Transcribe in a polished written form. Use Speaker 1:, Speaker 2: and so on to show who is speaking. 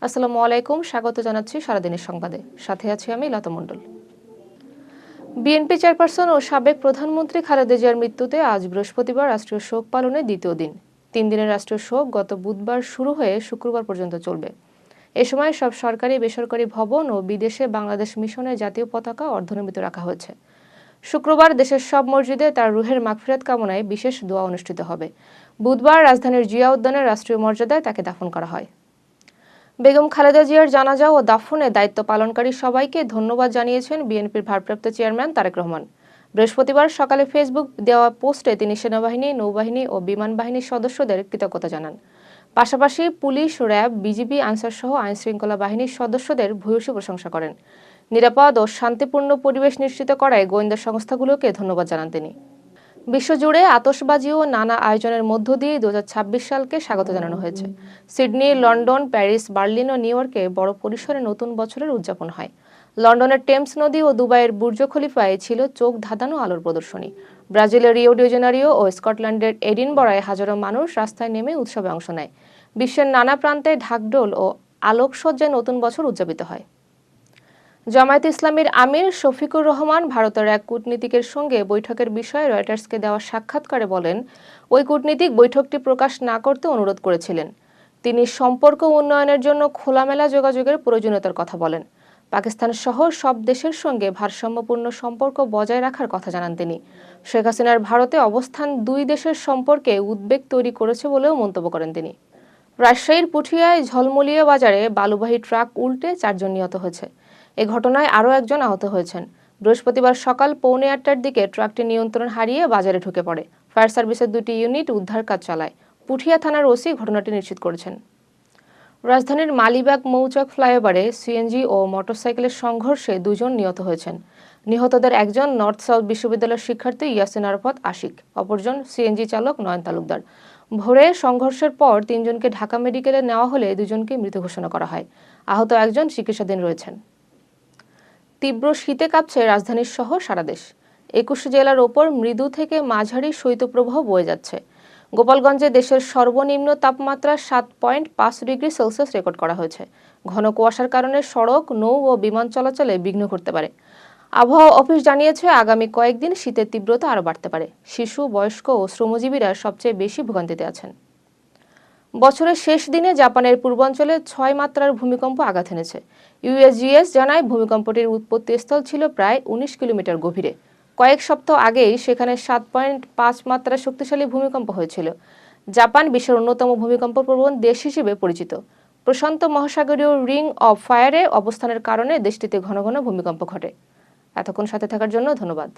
Speaker 1: আসসালামু আলাইকুম, স্বাগত জানাচ্ছি সারাদিনের সংবাদে। সাথে আছি আমি লতা মণ্ডল। বিএনপি চেয়ারপারসন ও সাবেক প্রধানমন্ত্রী খালেদা জিয়ার মৃত্যুতে আজ বৃহস্পতিবার রাষ্ট্রীয় শোক পালনের দ্বিতীয় দিন। 3 দিনের রাষ্ট্রীয় শোক গত বুধবার শুরু হয়ে শুক্রবার পর্যন্ত চলবে। এ সময় সব সরকারি বেসরকারি ভবন ও বিদেশে বাংলাদেশ মিশনের জাতীয় পতাকা অর্ধনমিত রাখা হয়েছে। শুক্রবার দেশের সব মসজিদে তার রুহের মাগফিরাত কামনায় বিশেষ দোয়া অনুষ্ঠিত হবে। বুধবার রাজধানীর জিয়া উদ্যানের রাষ্ট্রীয় মর্যাদায় তাকে দাফন করা হয়। বেগম খালেদা জিয়ার জানাজা ও দাফনে দায়িত্ব পালনকারী সবাইকে ধন্যবাদ জানিয়েছেন বিএনপির ভারপ্রাপ্ত চেয়ারম্যান তারেক রহমান। বৃহস্পতিবার সকালে ফেসবুক দেওয়া পোস্টে তিনি সেনাবাহিনী, নৌবাহিনী ও বিমান বাহিনীর সদস্যদের কৃতজ্ঞতা জানান। পাশাপাশি পুলিশ, র্যাব, বিজিবি, আনসারসহ আইনশৃঙ্খলা বাহিনীর সদস্যদের ভূয়সী প্রশংসা করেন। নিরাপদ ও শান্তিপূর্ণ পরিবেশ নিশ্চিত করায় গোয়েন্দা সংস্থাগুলোকে ধন্যবাদ জানান তিনি। বিশ্বজুড়ে আতশবাজি ও নানা আয়োজনের মধ্য দিয়ে 2026 সালকে স্বাগত জানানো হয়েছে। সিডনি, লন্ডন, প্যারিস, বার্লিন ও নিউ ইয়র্কে বড় পরিসরে নতুন বছরের উদযাপন হয়। লন্ডনের টেমস নদী ও দুবাইয়ের বুর্জ খলিফায় ছিল চোখ ধাঁধানো আলোর প্রদর্শনী। ব্রাজিলের রিও ডি জেনারিও ও স্কটল্যান্ডের এডিনবরায় হাজারো মানুষ রাস্তায় নেমে উৎসবে অংশ নেয়। বিশ্বের নানা প্রান্তে ঢাকঢোল ও আলোকসজ্জায় নতুন বছর উদযাপিত হয়। জামায়াতে ইসলামীর আমির শফিকুর রহমান ভারতের এক কূটনীতিকের সঙ্গে বৈঠকের বিষয়ে রয়টার্সকে দেওয়া সাক্ষাৎকারে বলেন, ওই কূটনীতিক বৈঠকটি প্রকাশ না করতে অনুরোধ করেছিলেন। তিনি সম্পর্ক উন্নয়নের জন্য খোলামেলা যোগাযোগের প্রয়োজনীয়তার কথা বলেন। পাকিস্তান সহ সব দেশের সঙ্গে ভারসাম্যপূর্ণ সম্পর্ক বজায় রাখার কথা জানান তিনি। শেখ হাসিনার ভারতে অবস্থান দুই দেশের সম্পর্কে উদ্বেগ তৈরি করেছে বলেও মন্তব্য করেন তিনি। রাজশাহীর পুঠিয়ায় ঝলমলিয়া বাজারে বালুবাহী ট্রাক উল্টে 4 জন নিহত হয়েছে। এ ঘটনায় আরও একজন আহত হয়েছেন। বৃহস্পতিবার সকাল 7:45টার দিকে ট্রাকটি নিয়ন্ত্রণ হারিয়ে বাজারে ঢুকে পড়ে। ফায়ার সার্ভিসের 2টি ইউনিট উদ্ধার কাজ চালায়। পুঠিয়া থানার ওসি ঘটনাটি নিশ্চিত করেছেন। রাজধানীর মালিবাগ মৌচাক ফ্লাইওভারে সিএনজি ও মোটরসাইকেলের সংঘর্ষে 2 জন নিহত হয়েছেন। নিহতদের একজন নর্থ সাউথ বিশ্ববিদ্যালয়ের শিক্ষার্থী ইয়াসিন আরাফাত আশিক, অপরজন সিএনজি চালক নয়ন তালুকদার। ভোরে সংঘর্ষের পর 3 জনকে ঢাকা মেডিকেলে নেওয়া হলে 2 জনকে মৃত ঘোষণা করা হয়। আহত একজন চিকিৎসাধীন রয়েছেন। তীব্র শীতে কাঁপছে রাজধানীর সহ সারা দেশ। 21 জেলার ওপর মৃদু থেকে মাঝারি শৈত্যপ্রবাহ বয়ে যাচ্ছে। গোপালগঞ্জে দেশের সর্বনিম্ন তাপমাত্রা 7.5 ডিগ্রি সেলসিয়াস রেকর্ড করা হয়েছে। ঘন কুয়াশার কারণে সড়ক, নৌ ও বিমান চলাচলে বিঘ্ন ঘটতে পারে। আবহাওয়া অফিস জানিয়েছে, আগামী কয়েকদিন শীতের তীব্রতা আরও বাড়তে পারে। শিশু, বয়স্ক ও শ্রমজীবীরা সবচেয়ে বেশি ভোগান্তিতে আছেন। বছরের শেষ দিনে জাপানের পূর্বাঞ্চলে 6 মাত্রার ভূমিকম্প আঘাত এনেছে। ইউএসজিএস জানায়, ভূমিকম্পটির উৎপত্তিস্থল ছিল প্রায় 19 কিলোমিটার গভীরে। কয়েক সপ্তাহ আগেই সেখানে 7.5 মাত্রার শক্তিশালী ভূমিকম্প হয়েছিল। জাপান বিশ্বের অন্যতম ভূমিকম্পপ্রবণ দেশ হিসেবে পরিচিত। প্রশান্ত মহাসাগরীয় রিং অব ফায়ারে অবস্থানের কারণে দেশটিতে ঘন ঘন ভূমিকম্প ঘটে। এতক্ষণ সাথে থাকার জন্য ধন্যবাদ।